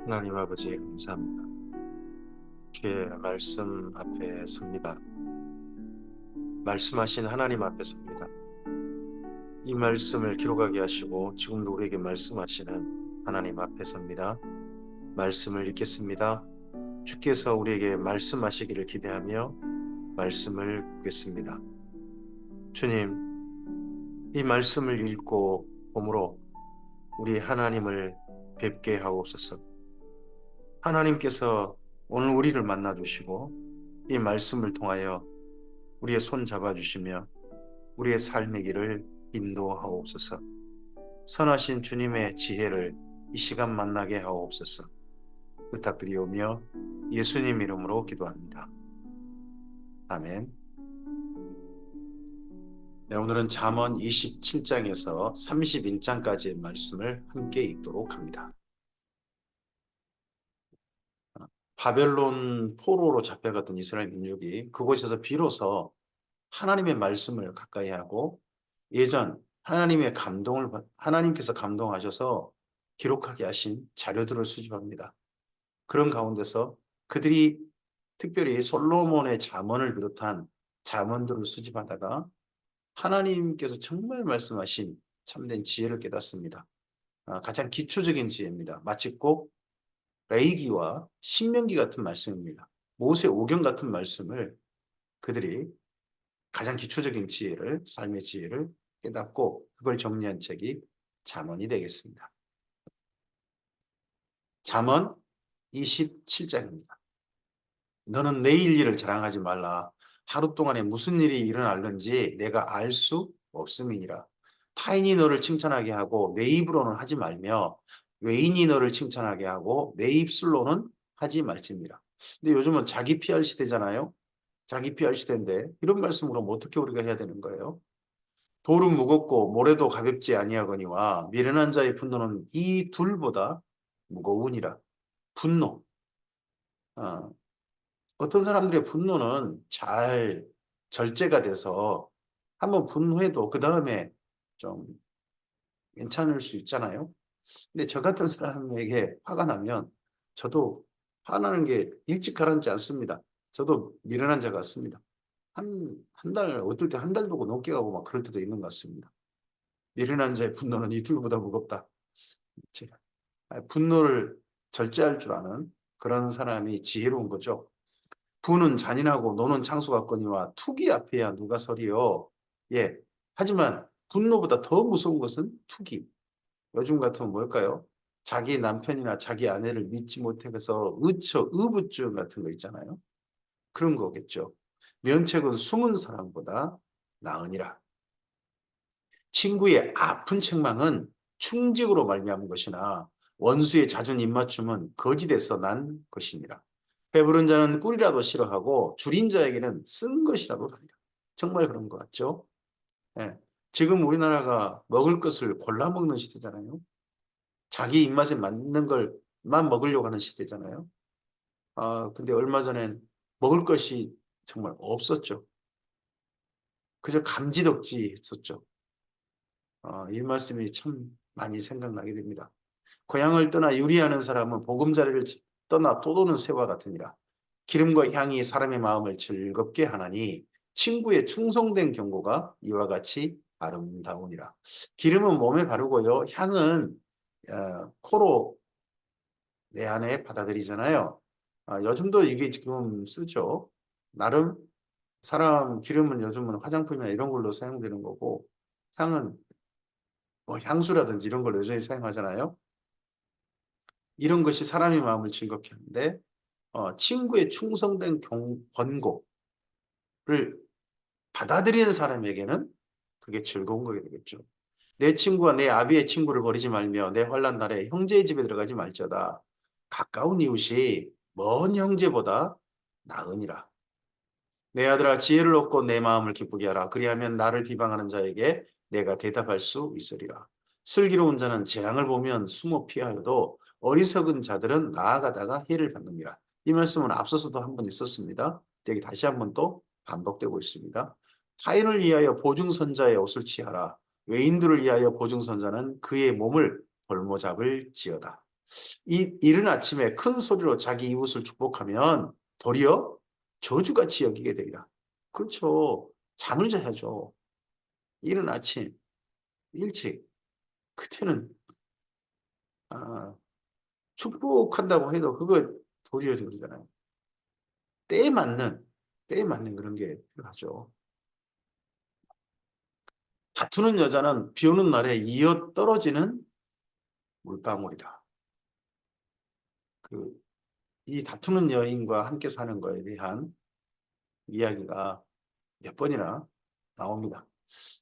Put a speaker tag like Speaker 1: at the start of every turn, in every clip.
Speaker 1: 하나님 아버지 감사합니다. 주의 말씀 앞에 섭니다. 말씀하신 하나님 앞에 섭니다. 이 말씀을 기록하게 하시고 지금도 우리에게 말씀하시는 하나님 앞에 섭니다. 말씀을 읽겠습니다. 주께서 우리에게 말씀하시기를 기대하며 말씀을 보겠습니다. 주님, 이 말씀을 읽고 봄으로 우리 하나님을 뵙게 하옵소서. 하나님께서 오늘 우리를 만나 주시고 이 말씀을 통하여 우리의 손 잡아주시며 우리의 삶의 길을 인도하옵소서. 선하신 주님의 지혜를 이 시간 만나게 하옵소서. 부탁드리오며 예수님 이름으로 기도합니다. 아멘. 네, 오늘은 잠언 27장에서 31장까지의 말씀을 함께 읽도록 합니다. 바벨론 포로로 잡혀갔던 이스라엘 민족이 그곳에서 비로소 하나님의 말씀을 가까이 하고 예전 하나님께서 감동하셔서 기록하게 하신 자료들을 수집합니다. 그런 가운데서 그들이 특별히 솔로몬의 잠언을 비롯한 잠언들을 수집하다가 하나님께서 정말 말씀하신 참된 지혜를 깨닫습니다. 가장 기초적인 지혜입니다. 마치 꼭 레위기와 신명기 같은 말씀입니다. 모세오경 같은 말씀을 그들이 가장 기초적인 지혜를, 삶의 지혜를 깨닫고 그걸 정리한 책이 잠언이 되겠습니다. 잠언 27장입니다. 너는 내일 일을 자랑하지 말라. 하루 동안에 무슨 일이 일어날는지 내가 알 수 없음이니라. 타인이 너를 칭찬하게 하고 내 입으로는 하지 말며 외인이 너를 칭찬하게 하고 내 입술로는 하지 말지니라. 근데 요즘은 자기 PR 시대잖아요. 자기 PR 시대인데 이런 말씀으로 어떻게 우리가 해야 되는 거예요? 돌은 무겁고 모래도 가볍지 아니하거니와 미련한 자의 분노는 이 둘보다 무거우니라. 분노. 어, 어떤 사람들의 분노는 잘 절제가 돼서 한번 분노해도 그 다음에 좀 괜찮을 수 있잖아요. 근데 저 같은 사람에게 화가 나면 저도 화나는 게 일찍 가라앉지 않습니다. 저도 미련한 자 같습니다. 한 달, 어떨 때 한 달 두고 넘게 가고 막 그럴 때도 있는 것 같습니다. 미련한 자의 분노는 이틀보다 무겁다. 분노를 절제할 줄 아는 그런 사람이 지혜로운 거죠. 부는 잔인하고 노는 창수 같거니와 투기 앞에야 누가 서리요. 예. 하지만 분노보다 더 무서운 것은 투기. 요즘 같으면 뭘까요? 자기 남편이나 자기 아내를 믿지 못해서 의부증 같은 거 있잖아요. 그런 거겠죠. 면책은 숨은 사람보다 나으니라. 친구의 아픈 책망은 충직으로 말미암은 것이나 원수의 잦은 입맞춤은 거짓에서 난 것이니라. 배부른 자는 꿀이라도 싫어하고 줄인 자에게는 쓴 것이라도 다니라. 정말 그런 것 같죠? 예. 지금 우리나라가 먹을 것을 골라 먹는 시대잖아요. 자기 입맛에 맞는 걸만 먹으려고 하는 시대잖아요. 근데 얼마 전엔 먹을 것이 정말 없었죠. 그저 감지덕지 했었죠. 이 말씀이 참 많이 생각나게 됩니다. 고향을 떠나 유리하는 사람은 보금자리를 떠나 떠도는 새와 같으니라. 기름과 향이 사람의 마음을 즐겁게 하나니 친구의 충성된 경고가 이와 같이 아름다우니라. 기름은 몸에 바르고요. 향은 코로 내 안에 받아들이잖아요. 요즘도 이게 지금 쓰죠. 나름 사람 기름은 요즘은 화장품이나 이런 걸로 사용되는 거고 향은 뭐 향수라든지 이런 걸 여전히 사용하잖아요. 이런 것이 사람의 마음을 즐겁게 하는데 친구의 충성된 권고를 받아들이는 사람에게는 그게 즐거운 거게 되겠죠. 내 친구와 내 아비의 친구를 버리지 말며 내 환난 날에 형제의 집에 들어가지 말지어다. 가까운 이웃이 먼 형제보다 나으니라. 내 아들아 지혜를 얻고 내 마음을 기쁘게 하라. 그리하면 나를 비방하는 자에게 내가 대답할 수 있으리라. 슬기로운 자는 재앙을 보면 숨어 피하여도 어리석은 자들은 나아가다가 해를 받느니라. 이 말씀은 앞서서도 한 번 있었습니다. 여기 다시 한 번 또 반복되고 있습니다. 타인을 위하여 보증선자의 옷을 취하라. 외인들을 위하여 보증선자는 그의 몸을 볼모잡을 지어다. 이른 아침에 큰 소리로 자기 이웃을 축복하면 도리어 저주같이 여기게 되리라. 그렇죠. 잠을 자야죠. 이른 아침 일찍. 그때는 아, 축복한다고 해도 그거 도리어 저주잖아요. 때에 맞는 때에 맞는 그런 게 필요하죠. 다투는 여자는 비 오는 날에 이어 떨어지는 물방울이라. 이 다투는 여인과 함께 사는 거에 대한 이야기가 몇 번이나 나옵니다.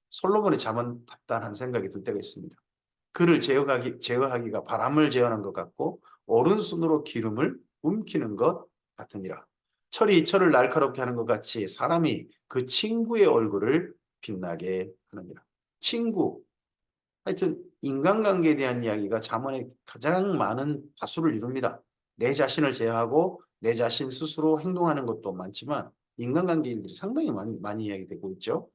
Speaker 1: 솔로몬의 잠은 답답한 생각이 들 때가 있습니다. 그를 제어하기가 바람을 제어하는 것 같고 오른손으로 기름을 움키는 것 같으니라. 철이 철을 날카롭게 하는 것 같이 사람이 그 친구의 얼굴을 빛나게 하느니라. 친구, 하여튼 인간관계에 대한 이야기가 잠언의 가장 많은 다수를 이룹니다. 내 자신을 제어하고 내 자신 스스로 행동하는 것도 많지만 인간관계 일들이 상당히 많이 이야기되고 있죠.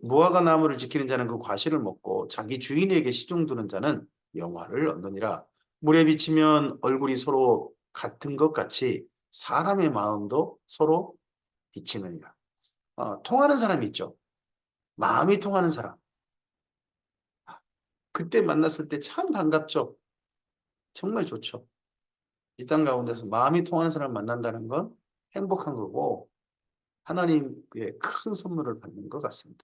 Speaker 1: 무화과 나무를 지키는 자는 그 과실을 먹고 자기 주인에게 시중 두는 자는 영화를 얻느니라. 물에 비치면 얼굴이 서로 같은 것 같이 사람의 마음도 서로 비치느니라. 통하는 사람이 있죠. 마음이 통하는 사람. 그때 만났을 때 참 반갑죠. 정말 좋죠. 이 땅 가운데서 마음이 통하는 사람을 만난다는 건 행복한 거고 하나님의 큰 선물을 받는 것 같습니다.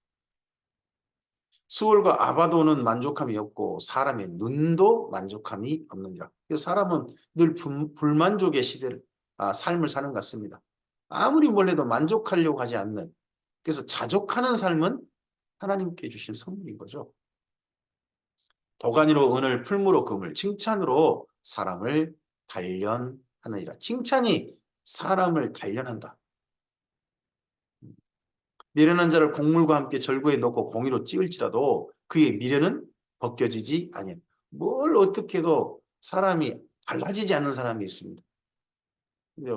Speaker 1: 수월과 아바도는 만족함이 없고 사람의 눈도 만족함이 없느니라. 사람은 늘 불만족의 시대를 삶을 사는 것 같습니다. 아무리 뭘 해도 만족하려고 하지 않는, 그래서 자족하는 삶은 하나님께 주신 선물인 거죠. 도가니로 은을, 풀무로 금을, 칭찬으로 사람을 단련하느니라. 칭찬이 사람을 단련한다. 미련한 자를 곡물과 함께 절구에 넣고 공의로 찌을지라도 그의 미련은 벗겨지지 아니하니. 뭘 어떻게 해도 사람이 달라지지 않는 사람이 있습니다.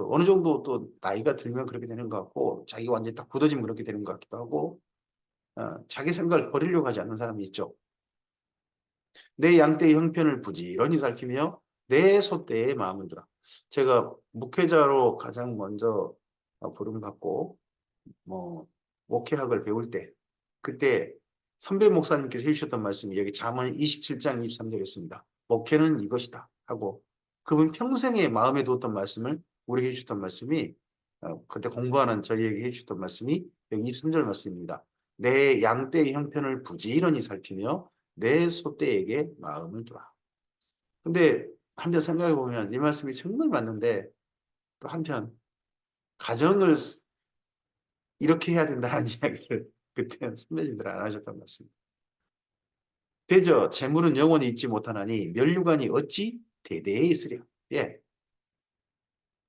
Speaker 1: 어느 정도 또 나이가 들면 그렇게 되는 것 같고 자기가 완전히 딱 굳어지면 그렇게 되는 것 같기도 하고 자기 생각을 버리려고 하지 않는 사람이 있죠. 내 양떼의 형편을 부지런히 살피며 내 소떼의 마음을 들어. 제가 목회자로 가장 먼저 부름 받고 뭐 목회학을 배울 때 그때 선배 목사님께서 해주셨던 말씀이 여기 잠언 27장 23절에 있습니다. 목회는 이것이다 하고 그분 평생에 마음에 두었던 말씀을 우리에게 해주셨던 말씀이 그때 공부하는 저희에게 해주셨던 말씀이 여기 23절 말씀입니다. 내 양떼의 형편을 부지런히 살피며 내 소떼에게 마음을 두라. 근데 한편 생각해 보면 이 말씀이 정말 맞는데 또 한편 가정을 이렇게 해야 된다는 이야기를 그때 선배님들 안 하셨던 것 같습니다. 대저 재물은 영원히 있지 못하나니 면류관이 어찌 대대에 있으랴. 예,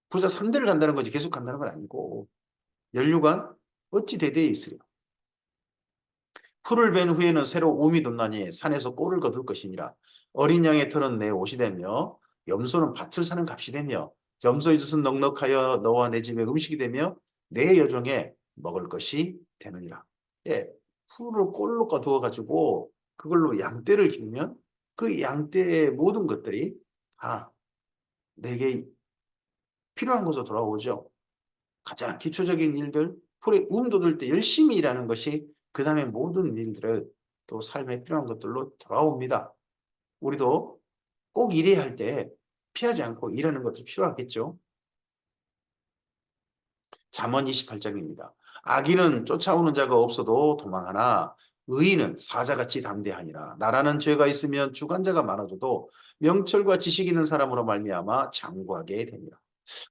Speaker 1: 부자 3대를 간다는 거지 계속 간다는 건 아니고 면류관 어찌 대대에 있으랴. 풀을 벤 후에는 새로 움이 돋나니 산에서 꼴을 거둘 것이니라. 어린 양의 털은 내 옷이 되며 염소는 밭을 사는 값이 되며 염소의 젖은 넉넉하여 너와 내 집의 음식이 되며 내 여종의 먹을 것이 되느니라. 예, 풀을 꼴로 거두어 가지고 그걸로 양떼를 기르면 그 양떼의 모든 것들이 다 내게 필요한 것으로 돌아오죠. 가장 기초적인 일들, 풀에 움 돋을 때 열심히 일하는 것이 그 다음에 모든 일들을 또 삶에 필요한 것들로 돌아옵니다. 우리도 꼭 일해야 할 때 피하지 않고 일하는 것도 필요하겠죠. 잠언 28장입니다. 악인은 쫓아오는 자가 없어도 도망하나 의인은 사자같이 담대하니라. 나라는 죄가 있으면 주관자가 많아져도 명철과 지식 있는 사람으로 말미암아 장구하게 됩니다.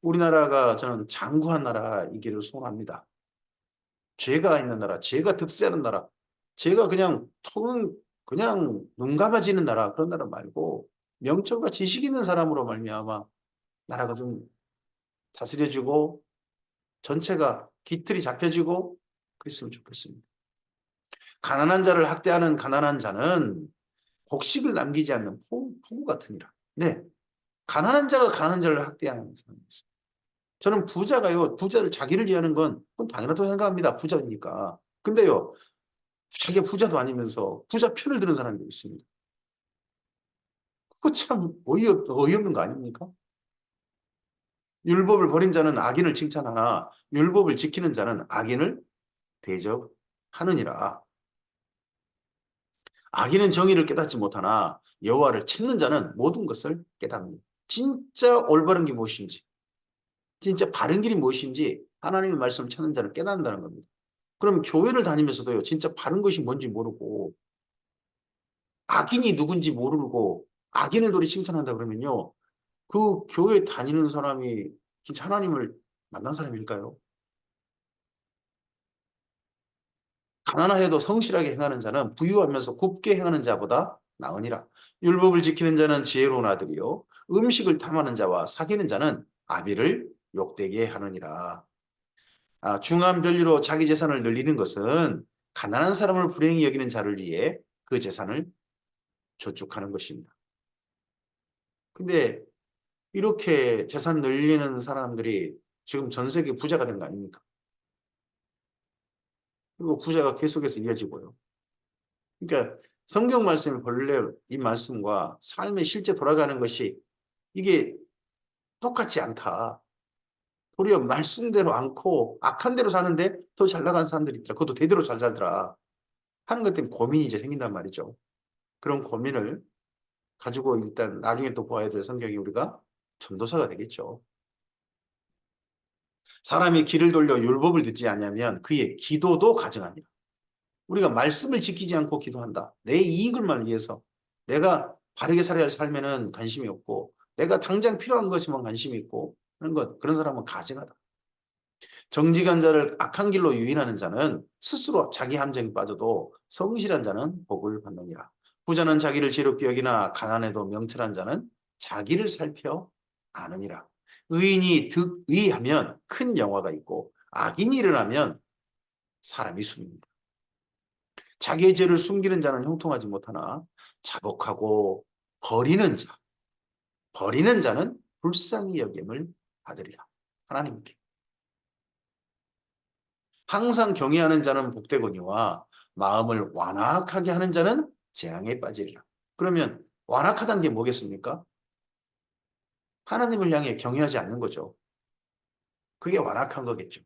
Speaker 1: 우리나라가 저는 장구한 나라이기를 소원합니다. 죄가 있는 나라, 죄가 득세하는 나라, 죄가 그냥 턱은 그냥 눈 감아지는 나라 그런 나라 말고 명철과 지식 있는 사람으로 말미암아 나라가 좀 다스려지고 전체가 기틀이 잡혀지고 그랬으면 좋겠습니다. 가난한 자를 학대하는 가난한 자는 곡식을 남기지 않는 포구 같으니라. 네, 가난한 자가 가난한 자를 학대하는 사람이 있어요. 저는 부자가요, 부자를 자기를 위하는 건 그건 당연하다고 생각합니다. 부자니까. 근데요, 자기가 부자도 아니면서 부자 편을 드는 사람도 있습니다. 그 참 어이없는 거 아닙니까? 율법을 버린 자는 악인을 칭찬하나 율법을 지키는 자는 악인을 대적하느니라. 악인은 정의를 깨닫지 못하나 여호와를 찾는 자는 모든 것을 깨닫는. 진짜 올바른 게 무엇인지, 진짜 바른 길이 무엇인지 하나님의 말씀을 찾는 자는 깨닫는다는 겁니다. 그럼 교회를 다니면서도요, 진짜 바른 것이 뭔지 모르고 악인이 누군지 모르고 악인을 노리 칭찬한다 그러면요, 그 교회 다니는 사람이 진짜 하나님을 만난 사람일까요? 가난하여도 성실하게 행하는 자는 부유하면서 곱게 행하는 자보다 나으니라. 율법을 지키는 자는 지혜로운 아들이요 음식을 탐하는 자와 사귀는 자는 아비를 욕되게 하느니라. 중한 별리로 자기 재산을 늘리는 것은 가난한 사람을 불행히 여기는 자를 위해 그 재산을 저축하는 것입니다. 근데 이렇게 재산 늘리는 사람들이 지금 전 세계 부자가 된 거 아닙니까? 그리고 부자가 계속해서 이어지고요. 그러니까 성경 말씀이 본래 이 말씀과 삶의 실제 돌아가는 것이 이게 똑같지 않다. 도리어 말씀대로 않고 악한 대로 사는데 더 잘 나간 사람들이 있더라. 그것도 대대로 잘 살더라. 하는 것 때문에 고민이 이제 생긴단 말이죠. 그런 고민을 가지고 일단 나중에 또 보아야 될 성경이 우리가 전도서가 되겠죠. 사람이 길을 돌려 율법을 듣지 않으면 그의 기도도 가증하니라. 우리가 말씀을 지키지 않고 기도한다. 내 이익을만 위해서. 내가 바르게 살아야 할 삶에는 관심이 없고 내가 당장 필요한 것이만 관심이 있고 그런 사람은 가증하다. 정직한 자를 악한 길로 유인하는 자는 스스로 자기 함정에 빠져도 성실한 자는 복을 받느니라. 부자는 자기를 지롭게 여기나 가난해도 명철한 자는 자기를 살펴 아느니라. 의인이 득의하면 큰 영화가 있고 악인이 일어나면 사람이 숨입니다. 자기의 죄를 숨기는 자는 형통하지 못하나 자복하고 버리는 자는 불쌍히 여김을 받으리라. 하나님께. 항상 경외하는 자는 복되거니와 마음을 완악하게 하는 자는 재앙에 빠지리라. 그러면 완악하다는 게 뭐겠습니까? 하나님을 향해 경외하지 않는 거죠. 그게 완악한 거겠죠.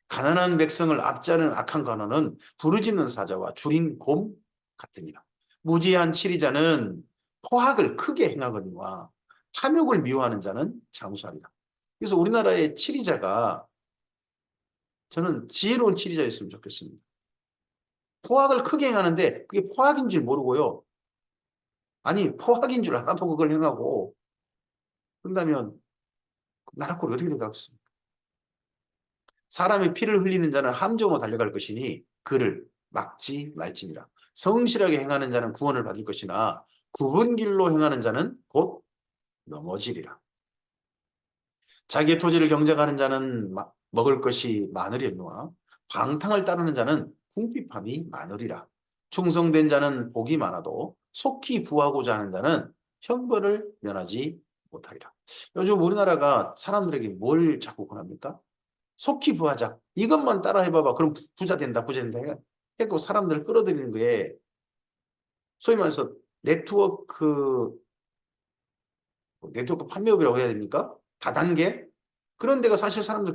Speaker 1: 가난한 백성을 압제하는 악한 관원은 부르짖는 사자와 줄인 곰 같으니라. 무지한 치리자는 포악을 크게 행하거니와 탐욕을 미워하는 자는 장수하리라. 그래서 우리나라의 치리자가 저는 지혜로운 치리자였으면 좋겠습니다. 포악을 크게 행하는데 그게 포악인 줄 모르고요. 아니 포악인 줄 알아도 그걸 행하고 그런다면 나라 꼴이 어떻게 되겠습니까? 사람의 피를 흘리는 자는 함정으로 달려갈 것이니 그를 막지 말지니라. 성실하게 행하는 자는 구원을 받을 것이나 굽은 길로 행하는 자는 곧 넘어지리라. 자기의 토지를 경작하는 자는 먹을 것이 많으려니와 방탕을 따르는 자는 궁핍함이 많으리라. 충성된 자는 복이 많아도 속히 부하고자 하는 자는 형벌을 면하지 못하리라. 요즘 우리나라가 사람들에게 뭘 자꾸 권합니까? 속히 부하자. 이것만 따라 해봐봐. 그럼 부자 된다, 부자 된다. 해갖고 사람들을 끌어들이는 거에 소위 말해서 네트워크 판매업이라고 해야 됩니까? 다단계? 그런 데가 사실 사람들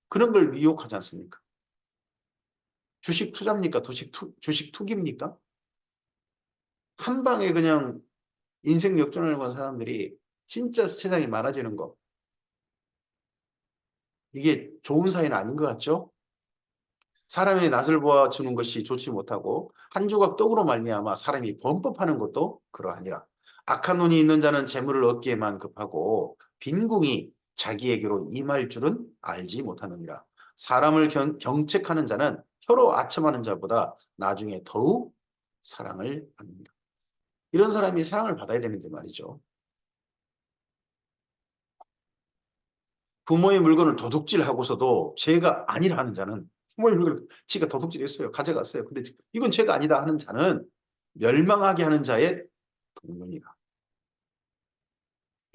Speaker 1: 그런 걸 미혹하지 않습니까? 주식 투자입니까? 주식 투기입니까? 한 방에 그냥 인생 역전하려고 한 사람들이 진짜 세상이 많아지는 거. 이게 좋은 사회는 아닌 것 같죠? 사람의 낯을 보아주는 것이 좋지 못하고 한 조각 떡으로 말미암아 사람이 범법하는 것도 그러하니라. 악한 눈이 있는 자는 재물을 얻기에만 급하고 빈궁이 자기에게로 임할 줄은 알지 못하느니라. 사람을 경책하는 자는 혀로 아첨하는 자보다 나중에 더욱 사랑을 받는다. 이런 사람이 사랑을 받아야 되는데 말이죠. 부모의 물건을 도둑질하고서도 죄가 아니라 하는 자는 부모의 물건을 지가 도둑질했어요. 가져갔어요. 근데 이건 죄가 아니다 하는 자는 멸망하게 하는 자의 동문이라.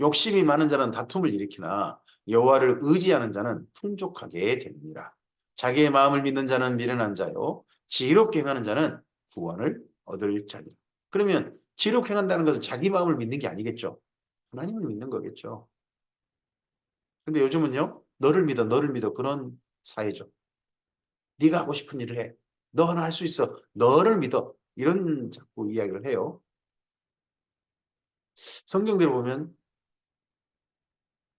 Speaker 1: 욕심이 많은 자는 다툼을 일으키나 여호와를 의지하는 자는 풍족하게 됩니다. 자기의 마음을 믿는 자는 미련한 자요 지혜롭게 행하는 자는 구원을 얻을 자니라. 그러면 지혜롭게 행한다는 것은 자기 마음을 믿는 게 아니겠죠. 하나님을 믿는 거겠죠. 근데 요즘은요. 너를 믿어, 너를 믿어. 그런 사회죠. 네가 하고 싶은 일을 해. 너 하나 할 수 있어. 너를 믿어. 이런 자꾸 이야기를 해요. 성경대로 보면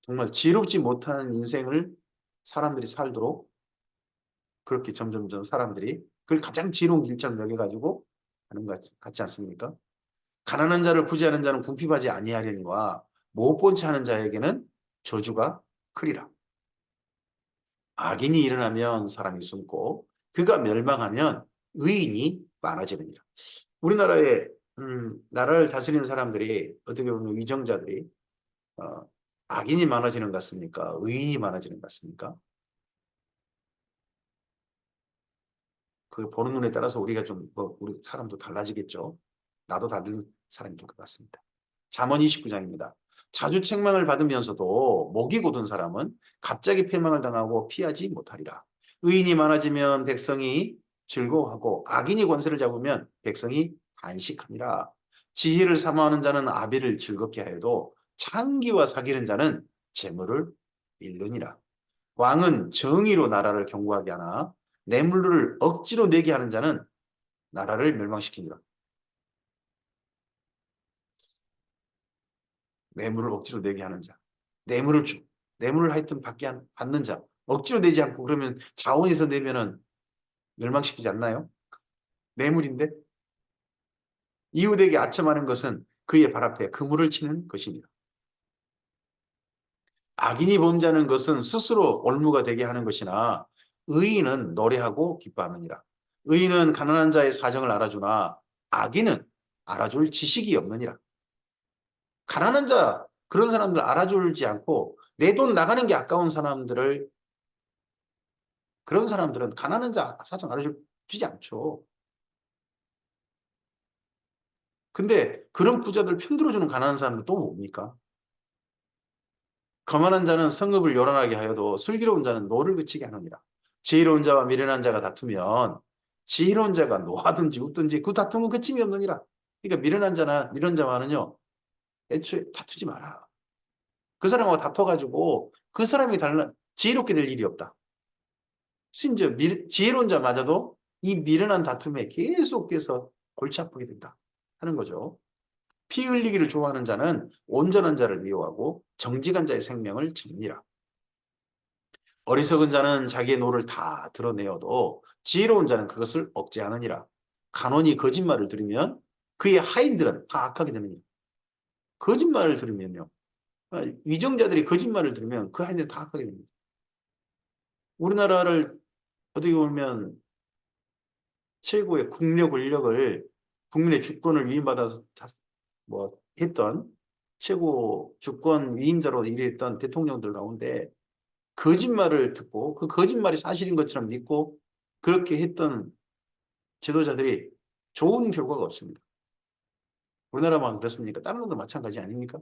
Speaker 1: 정말 지혜롭지 못한 인생을 사람들이 살도록 그렇게 점점점 사람들이 그걸 가장 지혜로운 길처럼 여겨가지고 하는 것 같지 않습니까? 가난한 자를 구제하는 자는 궁핍하지 아니하려니와 못 본 채 하는 자에게는 저주가 크리라. 악인이 일어나면 사람이 숨고 그가 멸망하면 의인이 많아지느니라. 우리나라의 나라를 다스리는 사람들이 어떻게 보면 위정자들이 어, 악인이 많아지는 것 같습니까? 의인이 많아지는 것 같습니까? 그 보는 눈에 따라서 우리가 좀 우리 사람도 달라지겠죠. 나도 다른 사람이 될 것 같습니다. 잠언 29장입니다. 자주 책망을 받으면서도 목이 곧은 사람은 갑자기 패망을 당하고 피하지 못하리라. 의인이 많아지면 백성이 즐거워하고 악인이 권세를 잡으면 백성이 안식하니라. 지혜를 사모하는 자는 아비를 즐겁게 하여도 창기와 사귀는 자는 재물을 잃느니라. 왕은 정의로 나라를 경고하게 하나 뇌물을 억지로 내게 하는 자는 나라를 멸망시키니라. 뇌물을 억지로 내게 하는 자. 뇌물을 주. 뇌물을 하여튼 받는 자. 억지로 내지 않고 그러면 자원에서 내면은 멸망시키지 않나요? 뇌물인데 이웃에게 아첨하는 것은 그의 발 앞에 그물을 치는 것이니라. 악인이 범죄하는 것은 스스로 올무가 되게 하는 것이나 의인은 노래하고 기뻐하느니라. 의인은 가난한 자의 사정을 알아주나 악인은 알아줄 지식이 없느니라. 가난한 자 그런 사람들 알아주지 않고 내 돈 나가는 게 아까운 사람들을 그런 사람들은 가난한 자 사정 알아주지 않죠. 근데 그런 부자들 편들어주는 가난한 사람들 또 뭡니까? 거만한 자는 성읍을 요란하게 하여도 슬기로운 자는 노를 그치게 하느니라. 지혜로운 자와 미련한 자가 다투면 지혜로운 자가 노하든지 웃든지 그 다툼은 그침이 없느니라. 그러니까 미련한 자나 미련한 자와는요. 애초에 다투지 마라. 그 사람하고 다퉈가지고 그 사람이 지혜롭게 될 일이 없다. 심지어 지혜로운 자마저도 이 미련한 다툼에 계속해서 골치 아프게 된다 하는 거죠. 피 흘리기를 좋아하는 자는 온전한 자를 미워하고 정직한 자의 생명을 찾느니라. 어리석은 자는 자기의 노를 다 드러내어도 지혜로운 자는 그것을 억제하느니라. 간원이 거짓말을 들으면 그의 하인들은 다 악하게 되느니라. 거짓말을 들으면요. 위정자들이 거짓말을 들으면 그 하인들은 다 악하게 됩니다. 우리나라를 어떻게 보면 최고의 국내 권력을 국민의 주권을 위임받아서 뭐 했던 최고 주권 위임자로 일했던 대통령들 가운데 거짓말을 듣고 그 거짓말이 사실인 것처럼 믿고 그렇게 했던 지도자들이 좋은 결과가 없습니다. 우리나라만 그렇습니까? 다른 나라도 마찬가지 아닙니까?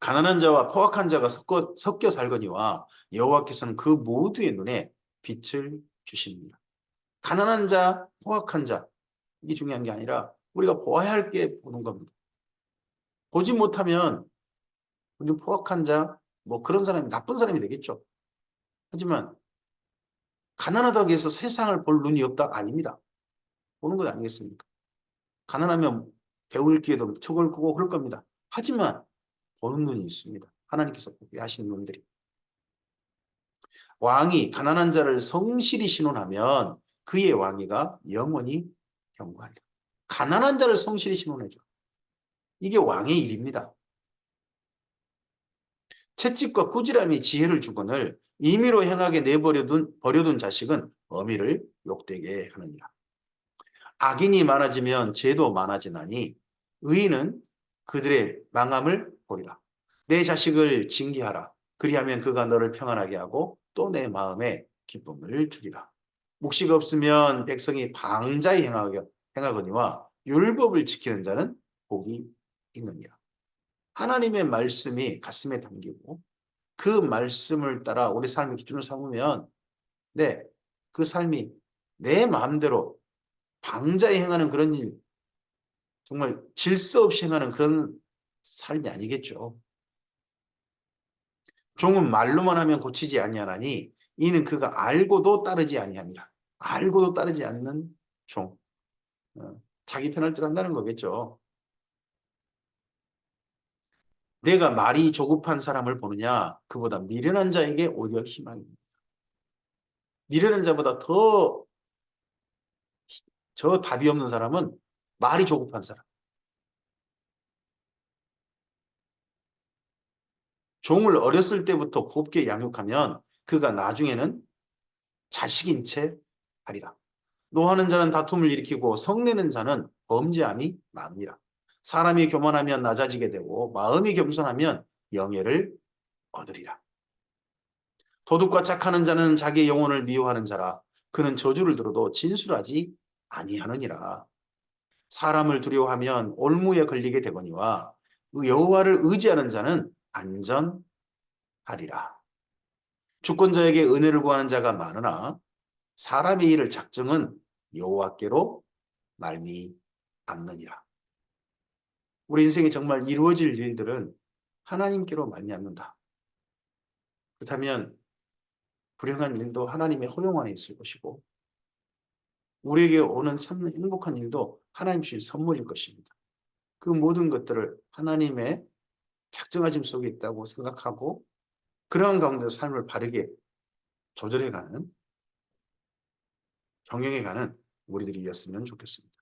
Speaker 1: 가난한 자와 포악한 자가 섞여 살거니와 여호와께서는 그 모두의 눈에 빛을 주십니다. 가난한 자, 포악한 자 이게 중요한 게 아니라 우리가 보아야 할 게 보는 겁니다. 보지 못하면 우리 포악한 자, 뭐 그런 사람이 나쁜 사람이 되겠죠. 하지만 가난하다고 해서 세상을 볼 눈이 없다? 아닙니다. 보는 것 아니겠습니까? 가난하면 배울 기회도 척을 끄고 그럴 겁니다. 하지만 보는 눈이 있습니다. 하나님께서 보게 하시는 눈들이. 왕이 가난한 자를 성실히 신원하면 그의 왕위가 영원히 경고하리라. 가난한 자를 성실히 신원해줘. 이게 왕의 일입니다. 채찍과 꾸지람이 지혜를 주거늘 임의로 행하게 버려둔 자식은 어미를 욕되게 하느니라. 악인이 많아지면 죄도 많아지나니 의인은 그들의 망함을 보리라. 내 자식을 징계하라. 그리하면 그가 너를 평안하게 하고 또 내 마음에 기쁨을 주리라. 묵시가 없으면 백성이 방자히 행하거니와 율법을 지키는 자는 복이 있느니라. 하나님의 말씀이 가슴에 담기고 그 말씀을 따라 우리 삶의 기준을 삼으면 네, 그 삶이 내 마음대로 방자에 행하는 그런 일, 정말 질서 없이 행하는 그런 삶이 아니겠죠. 종은 말로만 하면 고치지 아니하나니 이는 그가 알고도 따르지 아니함이라. 알고도 따르지 않는 종. 자기 편할 줄 안다는 거겠죠. 내가 말이 조급한 사람을 보느냐? 그보다 미련한 자에게 오히려 희망입니다. 미련한 자보다 더 저 답이 없는 사람은 말이 조급한 사람. 종을 어렸을 때부터 곱게 양육하면 그가 나중에는 자식인 채 하리라. 노하는 자는 다툼을 일으키고 성내는 자는 범죄함이 많으니라. 사람이 교만하면 낮아지게 되고 마음이 겸손하면 영예를 얻으리라. 도둑과 착하는 자는 자기의 영혼을 미워하는 자라. 그는 저주를 들어도 진술하지 아니하느니라. 사람을 두려워하면 올무에 걸리게 되거니와 여호와를 의지하는 자는 안전하리라. 주권자에게 은혜를 구하는 자가 많으나 사람의 일을 작정은 여호와께로 말미암느니라. 우리 인생에 정말 이루어질 일들은 하나님께로 말미암는다. 그렇다면 불행한 일도 하나님의 허용 안에 있을 것이고 우리에게 오는 참 행복한 일도 하나님 주신 선물일 것입니다. 그 모든 것들을 하나님의 작정하심 속에 있다고 생각하고 그러한 가운데 삶을 바르게 조절해가는 경영해가는 우리들이었으면 좋겠습니다.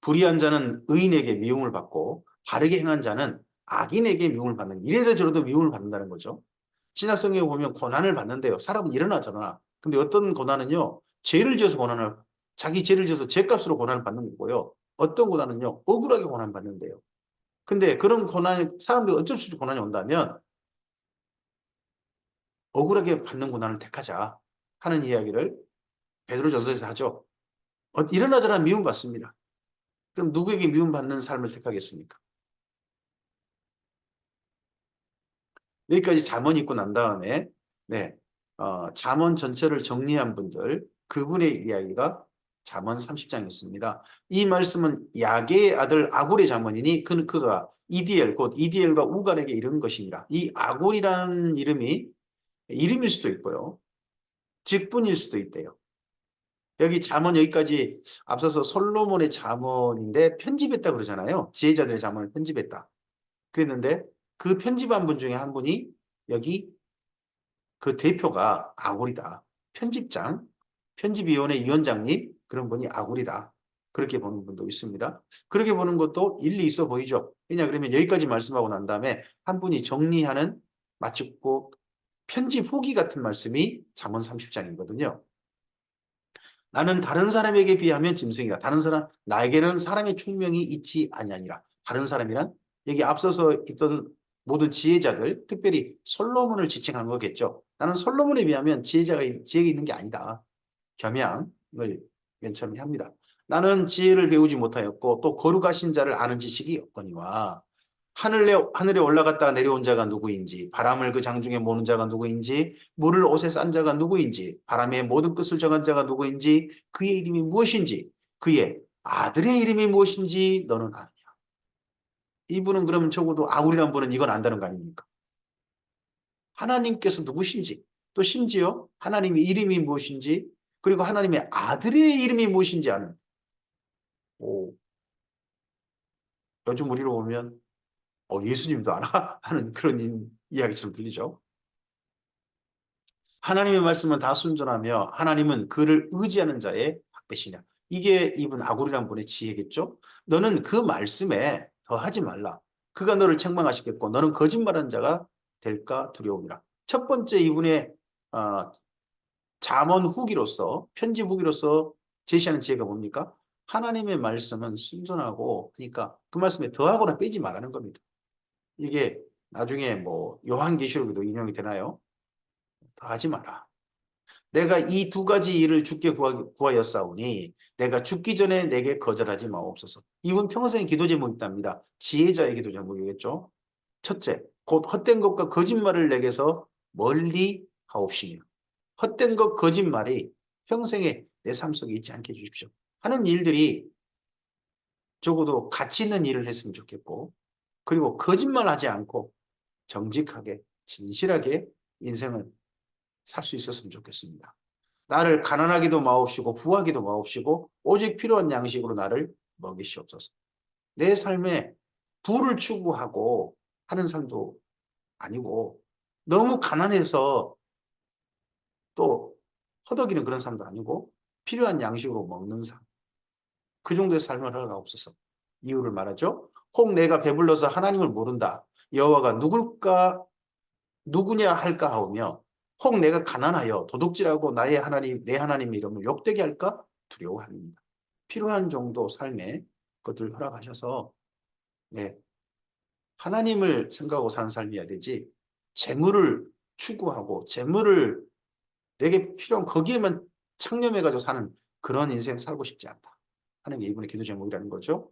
Speaker 1: 불의한 자는 의인에게 미움을 받고 바르게 행한 자는 악인에게 미움을 받는 이래저래도 미움을 받는다는 거죠. 신약성경에 보면 고난을 받는데요. 사람은 일어나잖아. 근데 어떤 고난은요. 죄를 지어서 고난을 자기 죄를 지어서 죄값으로 고난을 받는 거고요. 어떤 고난은요. 억울하게 고난 받는데요. 근데 그런 고난이 사람들이 어쩔 수 없이 고난이 온다면 억울하게 받는 고난을 택하자 하는 이야기를 베드로전서에서 하죠. 일어나잖아 미움받습니다. 그럼 누구에게 미움받는 삶을 택하겠습니까? 여기까지 잠언 읽고 난 다음에 네, 잠언 전체를 정리한 분들 그분의 이야기가 잠언 30장에 있습니다. 이 말씀은 야게의 아들 아굴의 잠언이니 그가 이디엘 곧 이디엘과 우갈에게 이른 것이니라. 이 아굴이라는 이름이 이름일 수도 있고요. 직분일 수도 있대요. 여기 잠언 여기까지 앞서서 솔로몬의 잠언인데 편집했다 그러잖아요. 지혜자들의 잠언을 편집했다. 그랬는데 그 편집한 분 중에 한 분이 여기 그 대표가 아굴이다. 편집장, 편집위원회 위원장님 그런 분이 아굴이다. 그렇게 보는 분도 있습니다. 그렇게 보는 것도 일리 있어 보이죠. 왜냐 그러면 여기까지 말씀하고 난 다음에 한 분이 정리하는 마치 꼭 편집 후기 같은 말씀이 잠언 30장이거든요. 나는 다른 사람에게 비하면 짐승이다. 다른 사람 나에게는 사람의 총명이 있지 아니하니라. 다른 사람이란 여기 앞서서 있던 모든 지혜자들, 특별히 솔로몬을 지칭한 거겠죠. 나는 솔로몬에 비하면 지혜가 있는 게 아니다. 겸양을 맨 처음에 합니다. 나는 지혜를 배우지 못하였고 또 거룩하신 자를 아는 지식이 없거니와 하늘에 올라갔다가 내려온 자가 누구인지 바람을 그 장중에 모는 자가 누구인지 물을 옷에 싼 자가 누구인지 바람의 모든 끝을 정한 자가 누구인지 그의 이름이 무엇인지 그의 아들의 이름이 무엇인지 너는 아느냐. 이분은 그러면 적어도 아굴이라는 분은 이건 안다는 거 아닙니까? 하나님께서 누구신지 또 심지어 하나님의 이름이 무엇인지 그리고 하나님의 아들의 이름이 무엇인지 아는 오, 요즘 우리로 보면 예수님도 알아? 하는 그런 이야기처럼 들리죠. 하나님의 말씀은 다 순전하며 하나님은 그를 의지하는 자의 박배시냐. 이게 이분 아굴이라는 분의 지혜겠죠. 너는 그 말씀에 더하지 말라. 그가 너를 책망하시겠고 너는 거짓말하는 자가 될까 두려움이라. 첫 번째 이분의 어, 잠언 후기로서 편집 후기로서 제시하는 지혜가 뭡니까? 하나님의 말씀은 순전하고 그러니까 그 말씀에 더하거나 빼지 말라는 겁니다. 이게 나중에 뭐 요한계시록에도 인용이 되나요? 더하지 마라. 내가 이 두 가지 일을 주께 구하였사오니 내가 죽기 전에 내게 거절하지 마옵소서. 이분 평생 기도 제목이답니다. 지혜자의 기도 제목이겠죠. 첫째, 곧 헛된 것과 거짓말을 내게서 멀리 하옵시며 헛된 것 거짓말이 평생에 내 삶 속에 있지 않게 해주십시오. 하는 일들이 적어도 가치 있는 일을 했으면 좋겠고, 그리고 거짓말하지 않고 정직하게 진실하게 인생을 살 수 있었으면 좋겠습니다. 나를 가난하기도 마옵시고 부하기도 마옵시고 오직 필요한 양식으로 나를 먹이시옵소서. 내 삶에 부를 추구하고 하는 삶도 아니고 너무 가난해서 또 허덕이는 그런 삶도 아니고 필요한 양식으로 먹는 삶. 그 정도의 삶을 허락하옵소서. 이유를 말하죠. 혹 내가 배불러서 하나님을 모른다. 여호와가 누구냐 할까 하오며 혹 내가 가난하여 도둑질하고 나의 하나님 내 하나님의 이름을 욕되게 할까 두려워합니다. 필요한 정도 삶의 것들을 허락하셔서 네, 하나님을 생각하고 사는 삶이어야 되지 재물을 추구하고 재물을 내게 필요한 거기에만 창념해가지고 사는 그런 인생 살고 싶지 않다 하는 게 이분의 기도 제목이라는 거죠.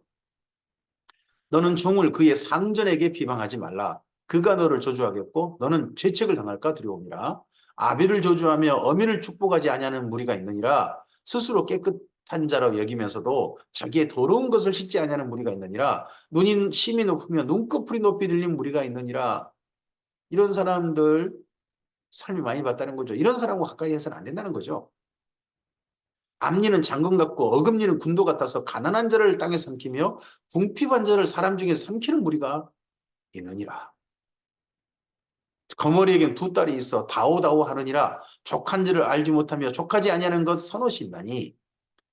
Speaker 1: 너는 종을 그의 상전에게 비방하지 말라. 그가 너를 저주하겠고 너는 죄책을 당할까 두려움이라. 아비를 저주하며 어미를 축복하지 아니하는 무리가 있느니라. 스스로 깨끗한 자로 여기면서도 자기의 더러운 것을 씻지 아니하는 무리가 있느니라. 눈이 심이 높으며 눈꺼풀이 높이 들린 무리가 있느니라. 이런 사람들 삶이 많이 봤다는 거죠. 이런 사람과 가까이 해서는 안 된다는 거죠. 앞니는 장군 같고 어금니는 군도 같아서 가난한 자를 땅에 삼키며 궁핍한 자를 사람 중에 삼키는 무리가 있느니라. 거머리에겐 두 딸이 있어 다오다오 하느니라. 족한 줄을 알지 못하며 족하지 아니하는 것 선옷이 있나니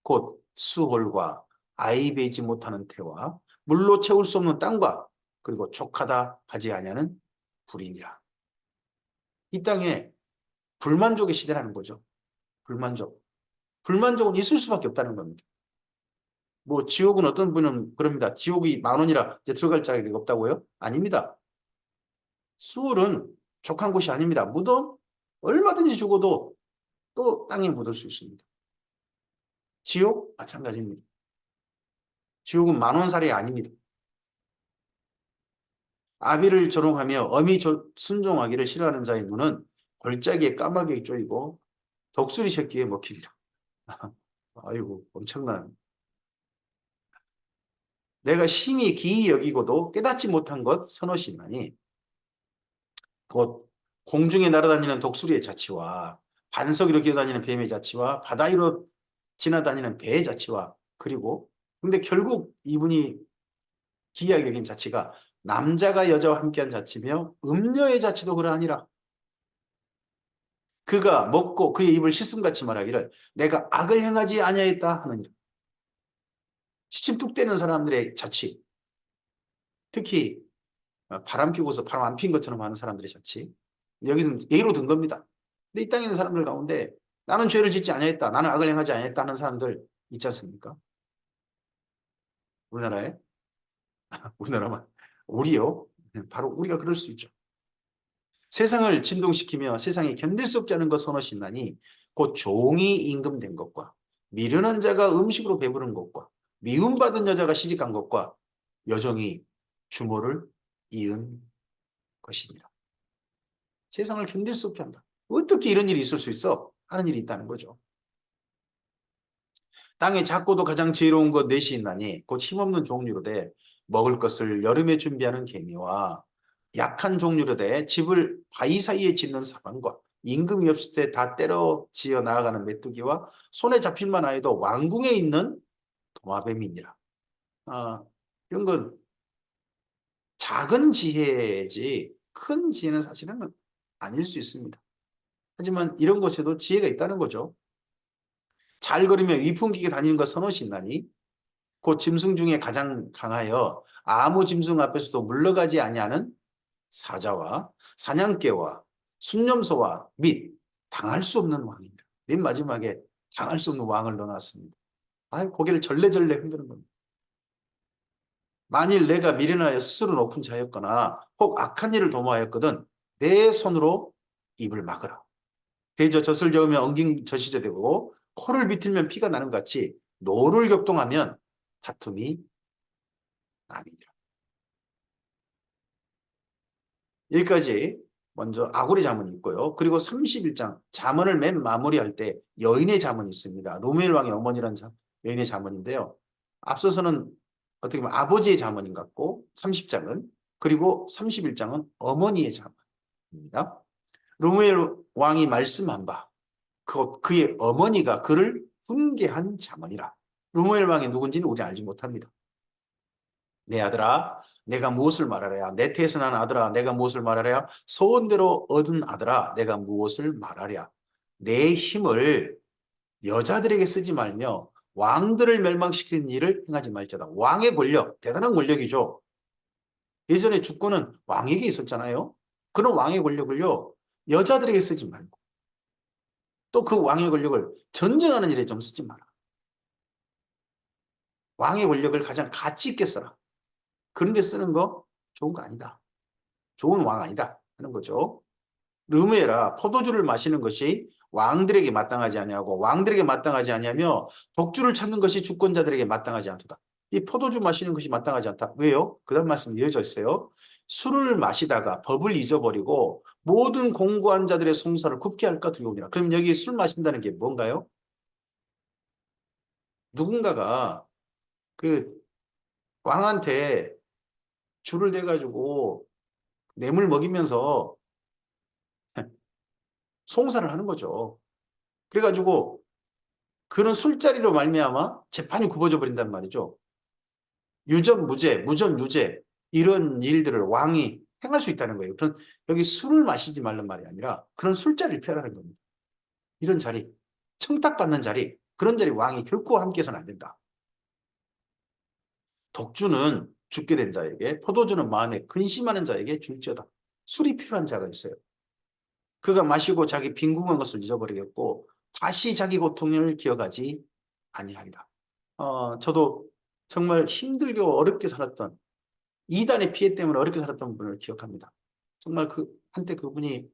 Speaker 1: 곧 수홀과 아이 베이지 못하는 태와 물로 채울 수 없는 땅과 그리고 족하다 하지 아니하는 불이니라. 이 땅에 불만족의 시대라는 거죠. 불만족. 불만족은 있을 수밖에 없다는 겁니다. 뭐 지옥은 어떤 분은 그럽니다. 지옥이 10,000원이라 이제 들어갈 자격이 없다고요? 아닙니다. 수월은 족한 곳이 아닙니다. 무덤 얼마든지 죽어도 또 땅에 묻을 수 있습니다. 지옥 마찬가지입니다. 지옥은 10,000원살이 아닙니다. 아비를 조롱하며 어미 순종하기를 싫어하는 자의 눈은 골짜기에 까마귀에 쪼이고 독수리 새끼에 먹히리라. 아이고 엄청난. 내가 심히 기이 여기고도 깨닫지 못한 것 선옷이 있나니 곧 공중에 날아다니는 독수리의 자치와 반석 위로 기어다니는 뱀의 자치와 바다 위로 지나다니는 배의 자치와 그리고 근데 결국 이분이 기이하게 여긴 자치가 남자가 여자와 함께한 자치며 음녀의 자치도 그러하니라. 그가 먹고 그의 입을 씻음같이 말하기를 내가 악을 행하지 아니하였다 하느니라. 시침 뚝 떼는 사람들의 자치, 특히 바람 피고서 바람 안 핀 것처럼 하는 사람들의 자치. 여기서는 예로 든 겁니다. 근데 이 땅에 있는 사람들 가운데 나는 죄를 짓지 아니하였다. 나는 악을 행하지 아니하였다 하는 사람들 있지 않습니까? 우리나라에? 우리나라만. 우리요? 바로 우리가 그럴 수 있죠. 세상을 진동시키며 세상에 견딜 수 없지 않은 것 선엇이 있나니 곧 종이 임금된 것과 미련한 자가 음식으로 배부른 것과 미움받은 여자가 시집간 것과 여종이 주모를 이은 것이니라. 세상을 견딜 수 없게 한다. 어떻게 이런 일이 있을 수 있어? 하는 일이 있다는 거죠. 땅에 작고도 가장 지혜로운 것 넷이 있나니 곧 힘없는 종류로 돼 먹을 것을 여름에 준비하는 개미와 약한 종류로 돼 집을 바위 사이에 짓는 사방과 임금이 없을 때 다 때려 지어 나아가는 메뚜기와 손에 잡힐만 하여도 왕궁에 있는 도마뱀이니라. 이런 건 작은 지혜지 큰 지혜는 사실은 아닐 수 있습니다. 하지만 이런 것에도 지혜가 있다는 거죠. 잘 걸으며 위풍기게 다니는 것 선옷이 있나니 곧 짐승 중에 가장 강하여 아무 짐승 앞에서도 물러가지 아니하는 사자와 사냥개와 순념소와 및 당할 수 없는 왕이니라. 맨 마지막에 당할 수 없는 왕을 넣어놨습니다. 고개를 절레절레 흔드는 겁니다. 만일 내가 미련하여 스스로 높은 자였거나 혹 악한 일을 도모하였거든 내 손으로 입을 막으라. 대저 젖을 저으면 엉긴 젖이 되고 코를 비틀면 피가 나는 것 같이 노를 격동하면 다툼이 남이니라. 여기까지 먼저 아굴의 잠언이 있고요. 그리고 31장 잠언을 맨 마무리할 때 여인의 잠언이 있습니다. 루무엘 왕의 어머니라는 여인의 잠언인데요. 앞서서는 어떻게 보면 아버지의 잠언인 것 같고 30장은 그리고 31장은 어머니의 잠언입니다. 루무엘 왕이 말씀한 바 그의 어머니가 그를 훈계한 잠언이라. 루무엘 왕이 누군지는 우리 알지 못합니다. 내 아들아 내가 무엇을 말하랴. 내 태에서 난 아들아 내가 무엇을 말하랴. 소원대로 얻은 아들아 내가 무엇을 말하랴. 내 힘을 여자들에게 쓰지 말며 왕들을 멸망시키는 일을 행하지 말자다. 왕의 권력, 대단한 권력이죠. 예전에 주권은 왕에게 있었잖아요. 그런 왕의 권력을요 여자들에게 쓰지 말고 또 그 왕의 권력을 전쟁하는 일에 좀 쓰지 마라. 왕의 권력을 가장 가치 있게 써라. 그런 데 쓰는 거 좋은 거 아니다. 좋은 왕 아니다 하는 거죠. 르무에라 포도주를 마시는 것이 왕들에게 마땅하지 아니하고 왕들에게 마땅하지 아니하며 독주를 찾는 것이 주권자들에게 마땅하지 않도다. 이 포도주 마시는 것이 마땅하지 않다. 왜요? 그 다음 말씀 이어져 있어요. 술을 마시다가 법을 잊어버리고 모든 공고한 자들의 송사를 굽게 할까 두려우니라. 그럼 여기 술 마신다는 게 뭔가요? 누군가가 그 왕한테 줄을 대가지고 뇌물 먹이면서 송사를 하는 거죠. 그래가지고 그런 술자리로 말미암아 재판이 굽어져 버린단 말이죠. 유전 무죄, 무전 유죄 이런 일들을 왕이 행할 수 있다는 거예요. 그런 여기 술을 마시지 말란 말이 아니라 그런 술자리를 피하라는 겁니다. 이런 자리, 청탁받는 자리, 그런 자리 왕이 결코 함께해서는 안 된다. 독주는 죽게 된 자에게, 포도주는 마음에 근심하는 자에게 줄지어다. 술이 필요한 자가 있어요. 그가 마시고 자기 빈궁한 것을 잊어버리겠고 다시 자기 고통을 기억하지 아니하리라. 저도 정말 힘들고 어렵게 살았던 이단의 피해 때문에 어렵게 살았던 분을 기억합니다. 정말 한때 그분이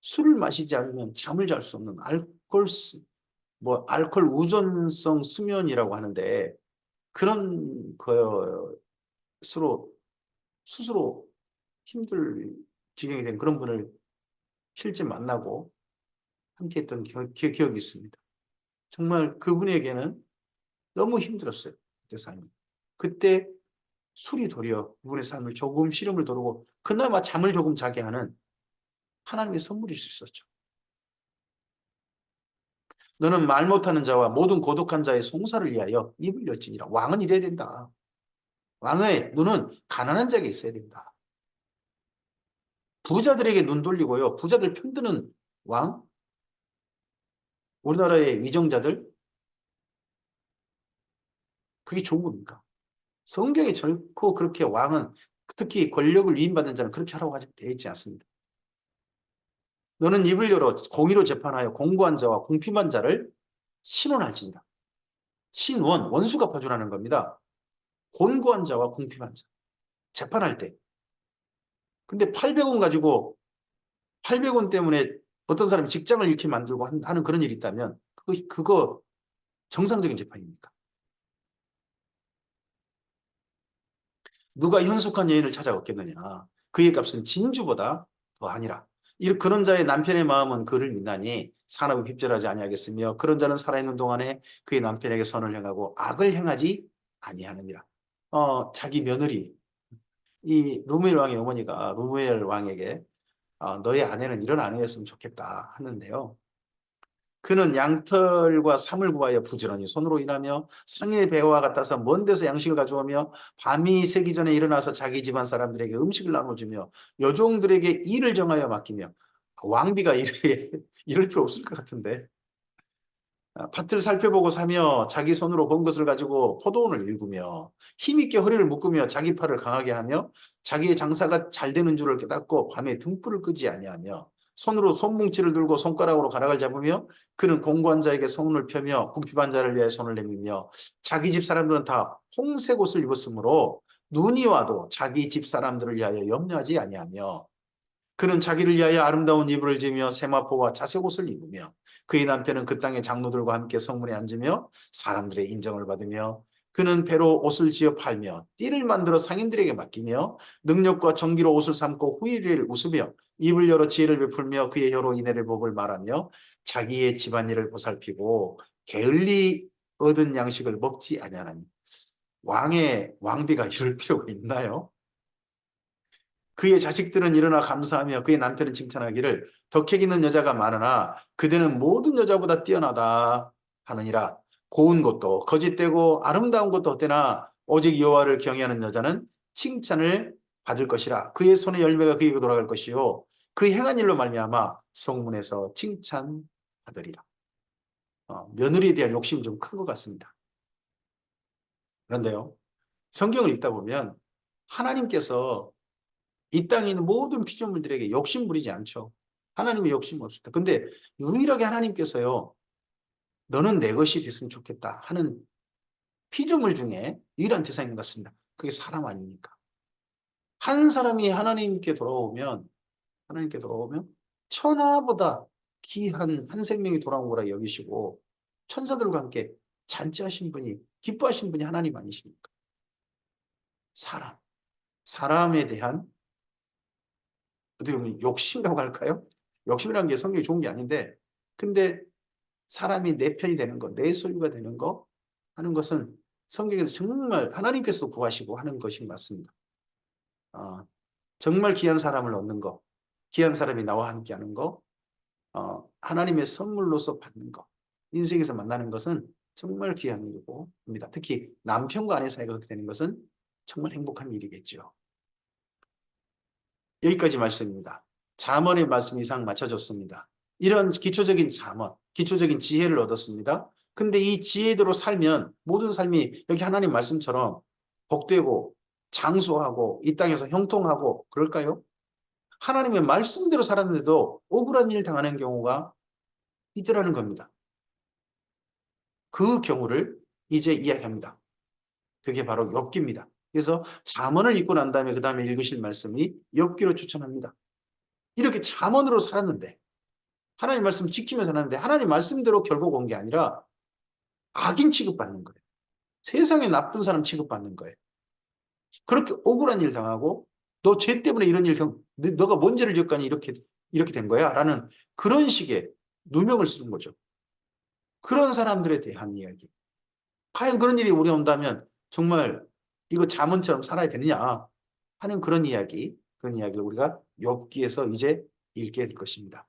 Speaker 1: 술을 마시지 않으면 잠을 잘 수 없는 알코올 우전성 수면이라고 하는데 그런 것으로 스스로 힘들 지경이 된 그런 분을 실제 만나고 함께 했던 기억이 있습니다. 정말 그분에게는 너무 힘들었어요. 그때 삶이. 그때 술이 도리어 그분의 삶을 조금 시름을 돋우고 그나마 잠을 조금 자게 하는 하나님의 선물일 수 있었죠. 너는 말 못하는 자와 모든 고독한 자의 송사를 위하여 입을 열지니라. 왕은 이래야 된다. 왕의 눈은 가난한 자에게 있어야 된다. 부자들에게 눈 돌리고요. 부자들 편드는 왕, 우리나라의 위정자들, 그게 좋은 겁니까? 성경에 결코 그렇게 왕은 특히 권력을 위임받는 자는 그렇게 하라고 되어 있지 않습니다. 너는 입을 열어 공의로 재판하여 공고한 자와 공평한 자를 신원할지니라. 신원, 원수 갚아주라는 겁니다. 곤고한 자와 공평한 자. 재판할 때. 근데 800원 가지고 800원 때문에 어떤 사람이 직장을 잃게 만들고 하는 그런 일이 있다면 그거 정상적인 재판입니까? 누가 현숙한 여인을 찾아 얻겠느냐. 그의 값은 진주보다 더하니라. 그런 자의 남편의 마음은 그를 믿나니 산업을 핍절하지 아니하겠으며 그런 자는 살아있는 동안에 그의 남편에게 선을 행하고 악을 행하지 아니하느니라. 자기 며느리 이 루무엘 왕의 어머니가 루무엘 왕에게 너의 아내는 이런 아내였으면 좋겠다 하는데요. 그는 양털과 삼을 구하여 부지런히 손으로 일하며 상인의 배와 같아서 먼 데서 양식을 가져오며 밤이 새기 전에 일어나서 자기 집안 사람들에게 음식을 나눠주며 여종들에게 일을 정하여 맡기며 왕비가 이럴 필요 없을 것 같은데 밭을 살펴보고 사며 자기 손으로 번 것을 가지고 포도원을 일구며 힘있게 허리를 묶으며 자기 팔을 강하게 하며 자기의 장사가 잘 되는 줄을 깨닫고 밤에 등불을 끄지 아니하며 손으로 손뭉치를 들고 손가락으로 가락을 잡으며 그는 공고한 자에게 손을 펴며 궁핍한 자를 위하여 손을 내밀며 자기 집 사람들은 다 홍색 옷을 입었으므로 눈이 와도 자기 집 사람들을 위하여 염려하지 아니하며 그는 자기를 위하여 아름다운 이불을 지며 세마포와 자색 옷을 입으며 그의 남편은 그 땅의 장로들과 함께 성문에 앉으며 사람들의 인정을 받으며 그는 배로 옷을 지어 팔며 띠를 만들어 상인들에게 맡기며 능력과 정기로 옷을 삼고 후일을 웃으며 입을 열어 지혜를 베풀며 그의 혀로 인애를 복을 말하며 자기의 집안일을 보살피고 게을리 얻은 양식을 먹지 아니하나니. 왕의 왕비가 이럴 필요가 있나요? 그의 자식들은 일어나 감사하며 그의 남편은 칭찬하기를 덕행 있는 여자가 많으나 그대는 모든 여자보다 뛰어나다 하느니라. 고운 것도 거짓되고 아름다운 것도 어때나 오직 여호와를 경외하는 여자는 칭찬을 받을 것이라. 그의 손의 열매가 그에게 돌아갈 것이요 그 행한 일로 말미암아 성문에서 칭찬받으리라. 며느리에 대한 욕심이 좀 큰 것 같습니다. 그런데요, 성경을 읽다 보면 하나님께서 이 땅에 있는 모든 피조물들에게 욕심 부리지 않죠. 하나님의 욕심 없습니다. 근데 유일하게 하나님께서요, 너는 내 것이 됐으면 좋겠다 하는 피조물 중에 유일한 대상인 것 같습니다. 그게 사람 아닙니까? 한 사람이 하나님께 돌아오면 천하보다 귀한 한 생명이 돌아온 거라 여기시고 천사들과 함께 잔치하신 분이, 기뻐하신 분이 하나님 아니십니까? 사람에 대한 어떻게 보면 욕심이라고 할까요? 욕심이라는 게 성격이 좋은 게 아닌데, 근데 사람이 내 편이 되는 거, 내 소유가 되는 거 하는 것은 성경에서 정말 하나님께서 구하시고 하는 것인 것 같습니다. 정말 귀한 사람을 얻는 거, 귀한 사람이 나와 함께 하는 거, 하나님의 선물로서 받는 거, 인생에서 만나는 것은 정말 귀한 일이고, 입니다. 특히 남편과 아내 사이가 그렇게 되는 것은 정말 행복한 일이겠죠. 여기까지 말씀입니다. 잠언의 말씀 이상 맞춰줬습니다. 이런 기초적인 잠언, 기초적인 지혜를 얻었습니다. 근데 이 지혜대로 살면 모든 삶이 여기 하나님 말씀처럼 복되고 장수하고 이 땅에서 형통하고 그럴까요? 하나님의 말씀대로 살았는데도 억울한 일 당하는 경우가 있더라는 겁니다. 그 경우를 이제 이야기합니다. 그게 바로 욥기입니다. 그래서 잠언을 읽고 난 다음에 그 다음에 읽으실 말씀이 욥기로 추천합니다. 이렇게 잠언으로 살았는데 하나님 말씀 지키면서 살았는데 하나님 말씀대로 결국 온 게 아니라 악인 취급받는 거예요. 세상에 나쁜 사람 취급받는 거예요. 그렇게 억울한 일 당하고 너 죄 때문에 이런 일 너가 뭔 죄를 지었거니 이렇게 된 거야 라는 그런 식의 누명을 쓰는 거죠. 그런 사람들에 대한 이야기. 과연 그런 일이 우리에 온다면 정말 이거 잠언처럼 살아야 되느냐 하는 그런 이야기를 우리가 욥기에서 이제 읽게 될 것입니다.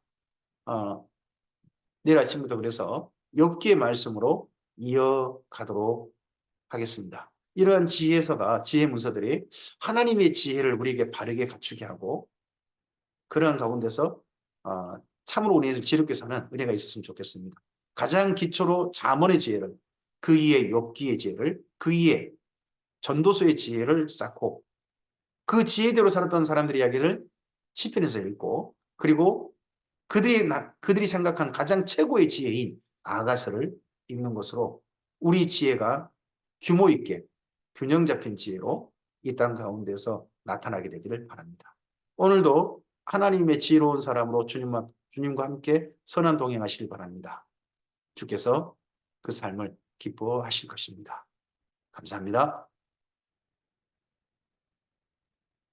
Speaker 1: 내일 아침부터 그래서 욥기의 말씀으로 이어가도록 하겠습니다. 이러한 지혜서가 지혜 문서들이 하나님의 지혜를 우리에게 바르게 갖추게 하고 그러한 가운데서 참으로 우리에게 지혜롭게 사는 은혜가 있었으면 좋겠습니다. 가장 기초로 잠언의 지혜를, 그 위에 욥기의 지혜를, 그 위에 전도서의 지혜를 쌓고 그 지혜대로 살았던 사람들의 이야기를 시편에서 읽고 그리고 그들이 생각한 가장 최고의 지혜인 아가서를 읽는 것으로 우리 지혜가 규모 있게 균형 잡힌 지혜로 이 땅 가운데서 나타나게 되기를 바랍니다. 오늘도 하나님의 지혜로운 사람으로 주님과 함께 선한 동행하시길 바랍니다. 주께서 그 삶을 기뻐하실 것입니다. 감사합니다.